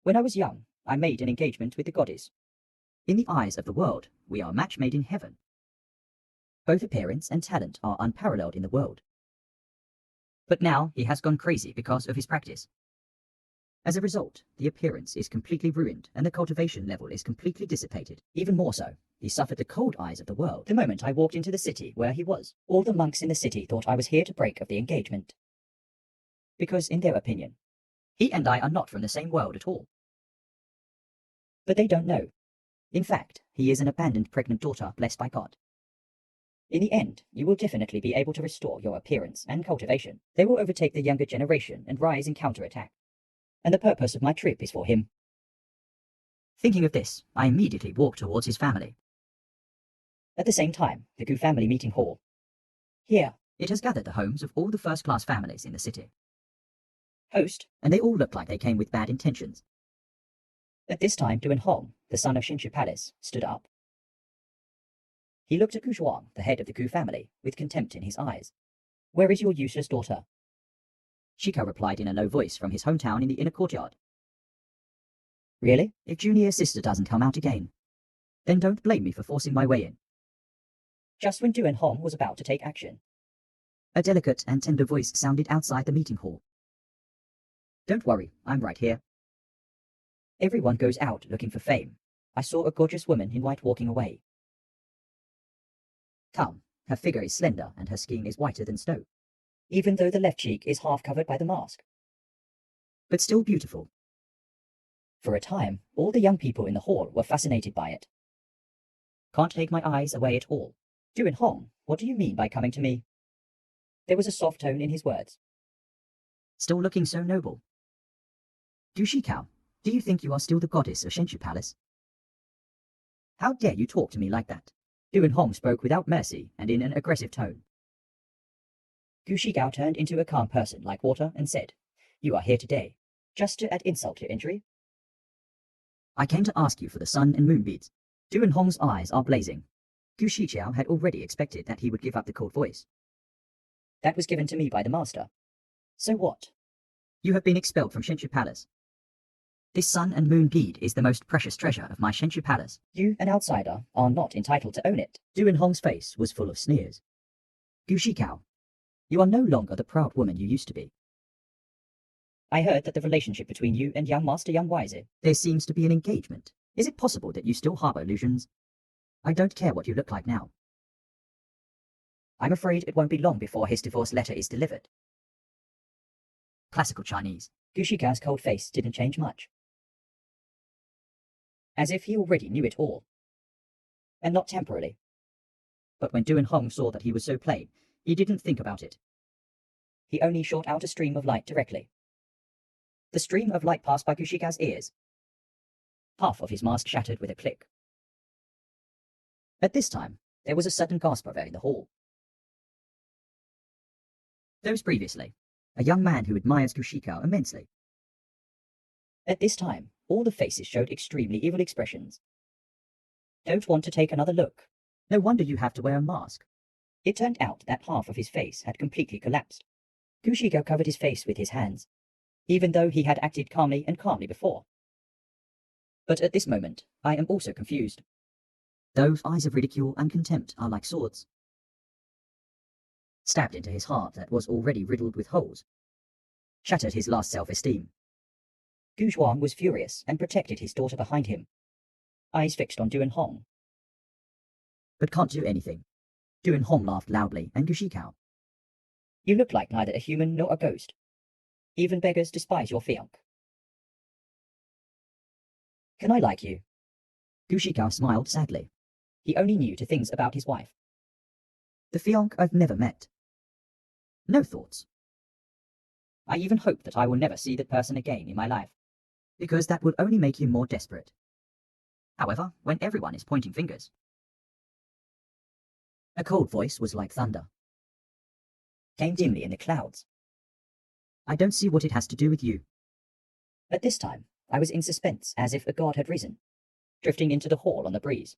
When I was young, I made an engagement with the goddess. In the eyes of the world, we are a match made in heaven. Both appearance and talent are unparalleled in the world. But now he has gone crazy because of his practice. As a result, the appearance is completely ruined and the cultivation level is completely dissipated. Even more so, he suffered the cold eyes of the world the moment I walked into the city where he was. All the monks in the city thought I was here to break of the engagement. Because in their opinion, he and I are not from the same world at all. But they don't know. In fact, he is an abandoned pregnant daughter blessed by God. In the end, you will definitely be able to restore your appearance and cultivation. They will overtake the younger generation and rise in counterattack. And the purpose of my trip is for him. Thinking of this, I immediately walked towards his family. At the same time, the Gu family meeting hall. Here, it has gathered the homes of all the first-class families in the city. Host, and they all look like they came with bad intentions. At this time, Duan Hong, the son of Shinshu Palace, stood up. He looked at Gu Zhuang, the head of the Gu family, with contempt in his eyes. Where is your useless daughter? Shika replied in a low voice from his hometown in the inner courtyard. Really? If junior sister doesn't come out again, then don't blame me for forcing my way in. Just when Duan Hong was about to take action, a delicate and tender voice sounded outside the meeting hall. Don't worry, I'm right here. Everyone goes out looking for fame. I saw a gorgeous woman in white walking away. Come, her figure is slender and her skin is whiter than snow, even though the left cheek is half covered by the mask. But still beautiful. For a time, all the young people in the hall were fascinated by it. Can't take my eyes away at all. Duan Hong, what do you mean by coming to me? There was a soft tone in his words. Still looking so noble. Du Shikao, do you think you are still the goddess of Shinshu Palace? How dare you talk to me like that? Duan Hong spoke without mercy and in an aggressive tone. Gu Shigao turned into a calm person like water and said, You are here today, just to add insult to your injury? I came to ask you for the sun and moon beads. Duan Hong's eyes are blazing. Gu Shiqiao had already expected that he would give up the cold voice. That was given to me by the master. So what? You have been expelled from Shinshu Palace. This sun and moon bead is the most precious treasure of my Shinshu Palace. You, an outsider, are not entitled to own it. Duan Hong's face was full of sneers. Gu Shikao, you are no longer the proud woman you used to be. I heard that the relationship between you and young Master Young Wise, there seems to be an engagement. Is it possible that you still harbor illusions? I don't care what you look like now. I'm afraid it won't be long before his divorce letter is delivered. Classical Chinese. Gu Shigao's cold face didn't change much. As if he already knew it all. And not temporarily. But when Duan Hong saw that he was so plain, he didn't think about it. He only shot out a stream of light directly. The stream of light passed by Gu Shigao's ears. Half of his mask shattered with a click. At this time, there was a sudden gasp in the hall. Those previously, a young man who admires Gu Shigao immensely. At this time, all the faces showed extremely evil expressions. Don't want to take another look. No wonder you have to wear a mask. It turned out that half of his face had completely collapsed. Gu Shigao covered his face with his hands, even though he had acted calmly before. But at this moment, I am also confused. Those eyes of ridicule and contempt are like swords. Stabbed into his heart that was already riddled with holes. Shattered his last self-esteem. Gu Zhuang was furious and protected his daughter behind him. Eyes fixed on Duan Hong. But can't do anything. Duan Hong laughed loudly and Gu Shikao. You look like neither a human nor a ghost. Even beggars despise your fianc. Can I like you? Gu Shikao smiled sadly. He only knew 2 things about his wife. The fianc I've never met. No thoughts. I even hope that I will never see that person again in my life, because that would only make him more desperate. However, when everyone is pointing fingers. A cold voice was like thunder. Came dimly in the clouds. I don't see what it has to do with you. At this time, I was in suspense as if a god had risen, drifting into the hall on the breeze.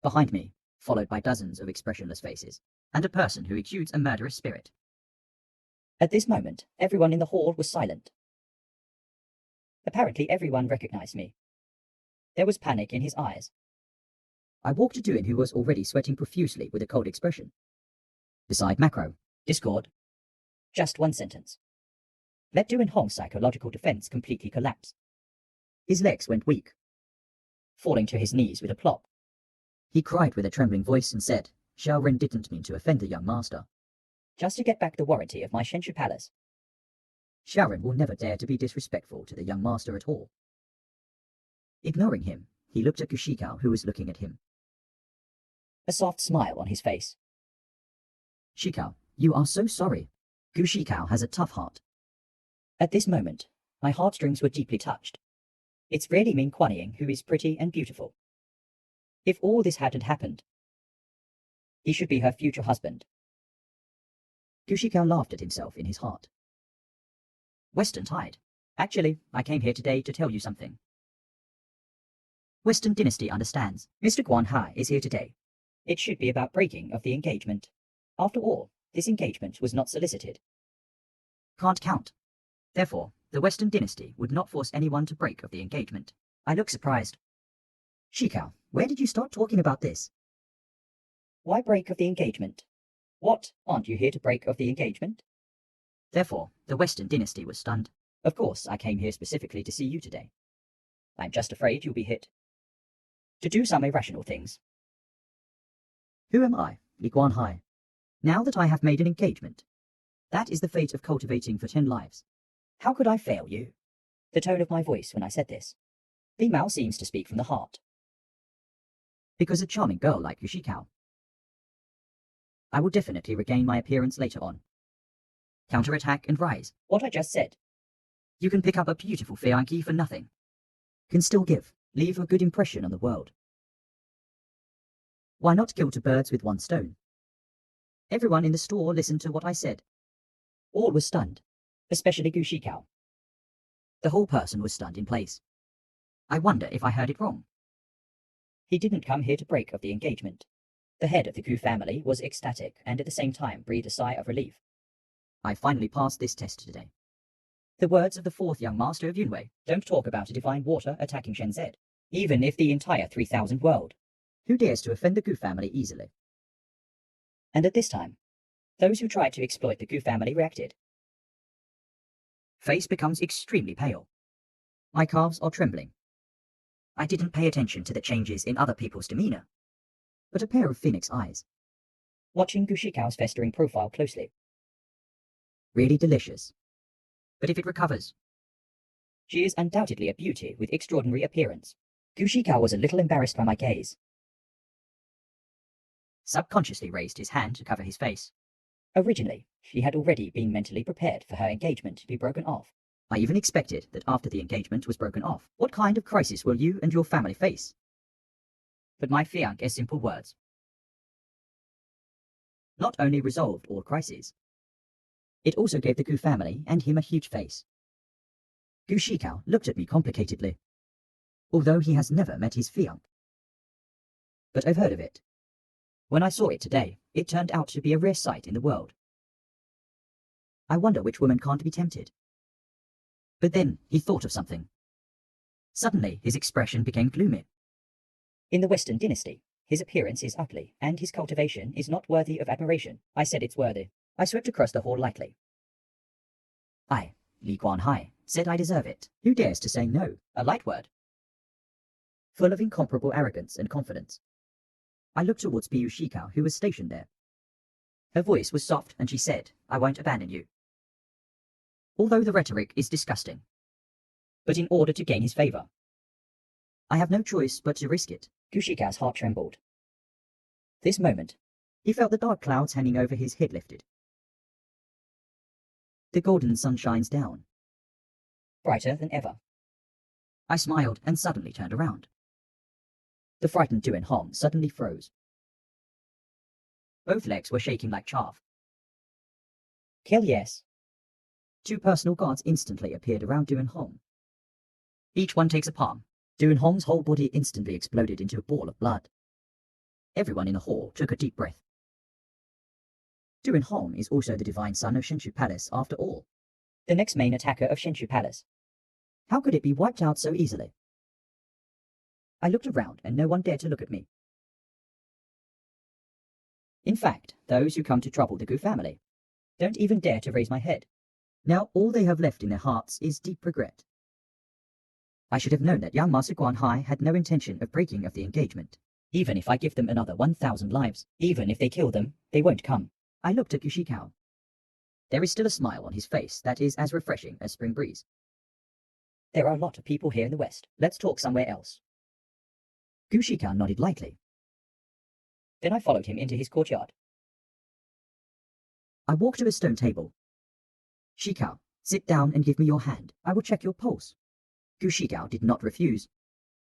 Behind me, followed by dozens of expressionless faces, and a person who exudes a murderous spirit. At this moment, everyone in the hall was silent. Apparently everyone recognized me. There was panic in his eyes. I walked to Duin, who was already sweating profusely with a cold expression. Beside macro, discord. Just one sentence. Let Duin Hong's psychological defense completely collapse. His legs went weak, falling to his knees with a plop. He cried with a trembling voice and said, Xiao Ren didn't mean to offend the young master. Just to get back the warranty of my Shenshu palace. Xiao Ren will never dare to be disrespectful to the young master at all. Ignoring him, he looked at Gu Shikao, who was looking at him. A soft smile on his face. Shikao, you are so sorry. Gu Shikao has a tough heart. At this moment, my heartstrings were deeply touched. It's really Ming Kuan-Ying who is pretty and beautiful. If all this hadn't happened, he should be her future husband. Gu Shikao laughed at himself in his heart. Western Tide. Actually, I came here today to tell you something. Western Dynasty understands. Mr. Guan Hai is here today. It should be about breaking of the engagement. After all, this engagement was not solicited. Can't count. Therefore, the Western Dynasty would not force anyone to break of the engagement. I look surprised. Shikao, where did you start talking about this? Why break of the engagement? What, aren't you here to break of the engagement? Therefore, the Western Dynasty was stunned. Of course, I came here specifically to see you today. I'm just afraid you'll be hit. To do some irrational things. Who am I, Li Guan Hai? Now that I have made an engagement. That is the fate of cultivating for 10 lives. How could I fail you? The tone of my voice when I said this. Li Mao seems to speak from the heart. Because a charming girl like Gu Shikao. I will definitely regain my appearance later on. Counterattack and rise. What I just said. You can pick up a beautiful Fianqi for nothing. Can still leave a good impression on the world. Why not kill 2 birds with 1 stone? Everyone in the store listened to what I said. All was stunned, especially Gu Shikao. The whole person was stunned in place. I wonder if I heard it wrong. He didn't come here to break of the engagement. The head of the Gu family was ecstatic and at the same time breathed a sigh of relief. I finally passed this test today. The words of the 4th young master of Yunwei, don't talk about a divine water attacking Shenzhen, even if the entire 3,000 world. Who dares to offend the Gu family easily? And at this time, those who tried to exploit the Gu family reacted. Face becomes extremely pale. My calves are trembling. I didn't pay attention to the changes in other people's demeanor, but a pair of phoenix eyes. Watching Gu Shikao's festering profile closely. Really delicious. But if it recovers, she is undoubtedly a beauty with extraordinary appearance. Gu Shikao was a little embarrassed by my gaze. Subconsciously raised his hand to cover his face. Originally, she had already been mentally prepared for her engagement to be broken off. I even expected that after the engagement was broken off, what kind of crisis will you and your family face? But my fiancé's simple words not only resolved all crises, it also gave the Gu family and him a huge face. Gu Shikao looked at me complicatedly, although he has never met his fiancé. But I've heard of it. When I saw it today, it turned out to be a rare sight in the world. I wonder which woman can't be tempted. But then he thought of something. Suddenly, his expression became gloomy. In the Western Dynasty, his appearance is ugly, and his cultivation is not worthy of admiration. I said it's worthy. I swept across the hall lightly. I, Li Guan Hai, said I deserve it. Who dares to say no? A light word. Full of incomparable arrogance and confidence. I looked towards Biu Shikao, who was stationed there. Her voice was soft, and she said, I won't abandon you. Although the rhetoric is disgusting. But in order to gain his favor, I have no choice but to risk it. Gu Shikao's heart trembled. This moment, he felt the dark clouds hanging over his head lifted. The golden sun shines down, brighter than ever. I smiled and suddenly turned around. The frightened Duan Hong suddenly froze. Both legs were shaking like chaff. Kill yes. 2 personal guards instantly appeared around Duan Hong. Each one takes a palm. Duan Hong's whole body instantly exploded into a ball of blood. Everyone in the hall took a deep breath. Duan Hong is also the divine son of Shenshu Palace after all. The next main attacker of Shenshu Palace. How could it be wiped out so easily? I looked around and no one dared to look at me. In fact, those who come to trouble the Gu family don't even dare to raise my head. Now all they have left in their hearts is deep regret. I should have known that young Master Guan Hai had no intention of breaking of the engagement. Even if I give them another 1,000 lives, even if they kill them, they won't come. I looked at Gu Shikao. There is still a smile on his face that is as refreshing as spring breeze. There are a lot of people here in the West. Let's talk somewhere else. Gu Shikao nodded lightly. Then I followed him into his courtyard. I walked to a stone table. Shikao, sit down and give me your hand. I will check your pulse. Gu Shikao did not refuse.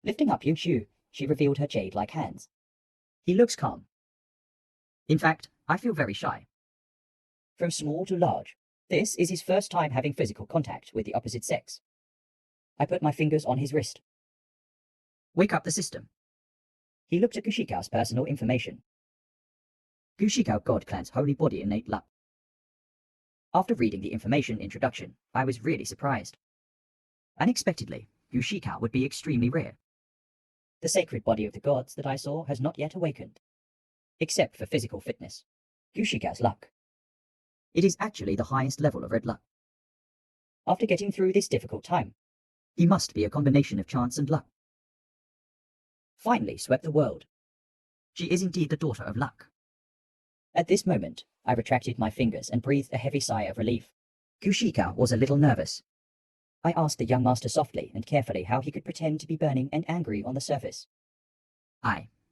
Lifting up Yu Shu, she revealed her jade-like hands. He looks calm. In fact, I feel very shy. From small to large, this is his first time having physical contact with the opposite sex. I put my fingers on his wrist. Wake up the system. He looked at Gu Shikao's personal information. Gu Shikao God Clan's holy body innate luck. After reading the information introduction, I was really surprised. Unexpectedly, Gu Shikao would be extremely rare. The sacred body of the gods that I saw has not yet awakened. Except for physical fitness. Gu Shikao's luck. It is actually the highest level of red luck. After getting through this difficult time, he must be a combination of chance and luck. Finally swept the world. She is indeed the daughter of luck. At this moment, I retracted my fingers and breathed a heavy sigh of relief. Gu Shikao was a little nervous. I asked the young master softly and carefully how he could pretend to be burning and angry on the surface.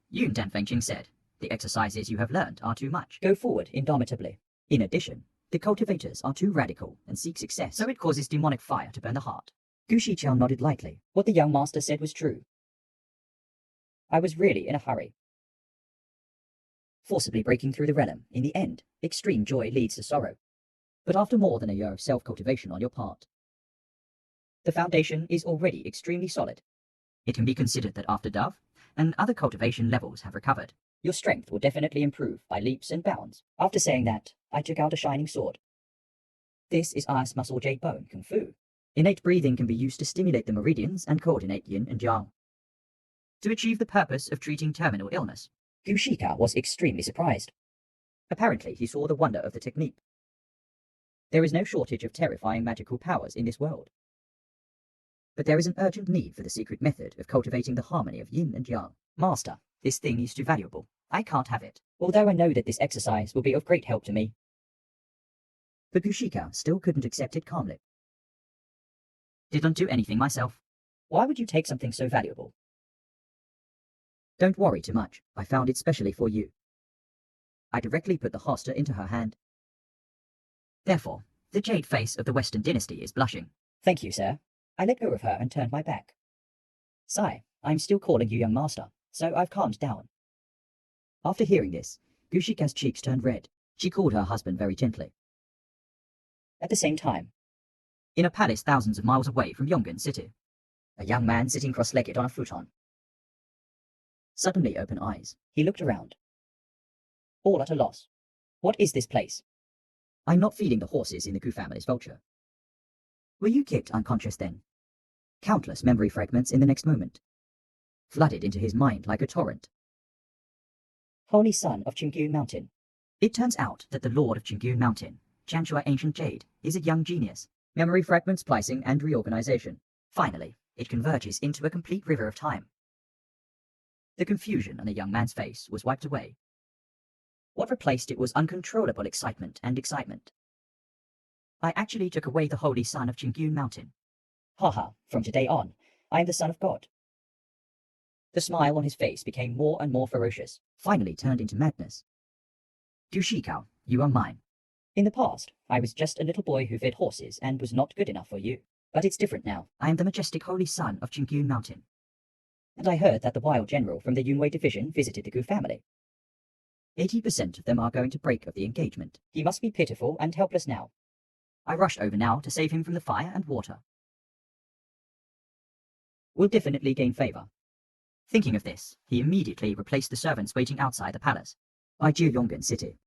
Yun Dan Fengqing said, the exercises you have learned are too much. Go forward indomitably. In addition, the cultivators are too radical and seek success, so it causes demonic fire to burn the heart. Gu Shiqiao nodded lightly. What the young master said was true. I was really in a hurry. Forcibly breaking through the realm, in the end, extreme joy leads to sorrow. But after more than a year of self-cultivation on your part, the foundation is already extremely solid. It can be considered that after Dove, and other cultivation levels have recovered, your strength will definitely improve by leaps and bounds. After saying that, I took out a shining sword. This is ice muscle jade bone kung fu. Innate breathing can be used to stimulate the meridians and coordinate yin and yang. To achieve the purpose of treating terminal illness, Gu Shika was extremely surprised. Apparently, he saw the wonder of the technique. There is no shortage of terrifying magical powers in this world. But there is an urgent need for the secret method of cultivating the harmony of yin and yang. Master, this thing is too valuable. I can't have it, although I know that this exercise will be of great help to me. But Gu Shika still couldn't accept it calmly. Didn't do anything myself. Why would you take something so valuable? Don't worry too much. I found it specially for you. I directly put the hosta into her hand. Therefore, the jade face of the Western dynasty is blushing. Thank you, sir. I let go of her and turned my back. Sai, I'm still calling you young master, so I've calmed down. After hearing this, Gu Shika's cheeks turned red. She called her husband very gently. At the same time, in a palace thousands of miles away from Yonggan City, a young man sitting cross-legged on a futon. Suddenly open eyes, he looked around. All at a loss. What is this place? I'm not feeding the horses in the Gu family's vulture. Were you kicked unconscious then? Countless memory fragments in the next moment flooded into his mind like a torrent. Holy son of Qingyun Mountain. It turns out that the lord of Qingyun Mountain, Jianshua Ancient Jade, is a young genius. Memory fragment splicing and reorganization. Finally, it converges into a complete river of time. The confusion on the young man's face was wiped away. What replaced it was uncontrollable excitement and excitement. I actually took away the holy son of Qingyun Mountain. Haha, from today on, I am the son of God. The smile on his face became more and more ferocious, finally turned into madness. Gu Shikao, you are mine. In the past, I was just a little boy who fed horses and was not good enough for you. But it's different now. I am the majestic holy son of Qingyun Mountain. And I heard that the wild general from the Yunwei division visited the Gu family. 80% of them are going to break of the engagement. He must be pitiful and helpless now. I rush over now to save him from the fire and water. Will definitely gain favor. Thinking of this, he immediately replaced the servants waiting outside the palace by Yonggan City.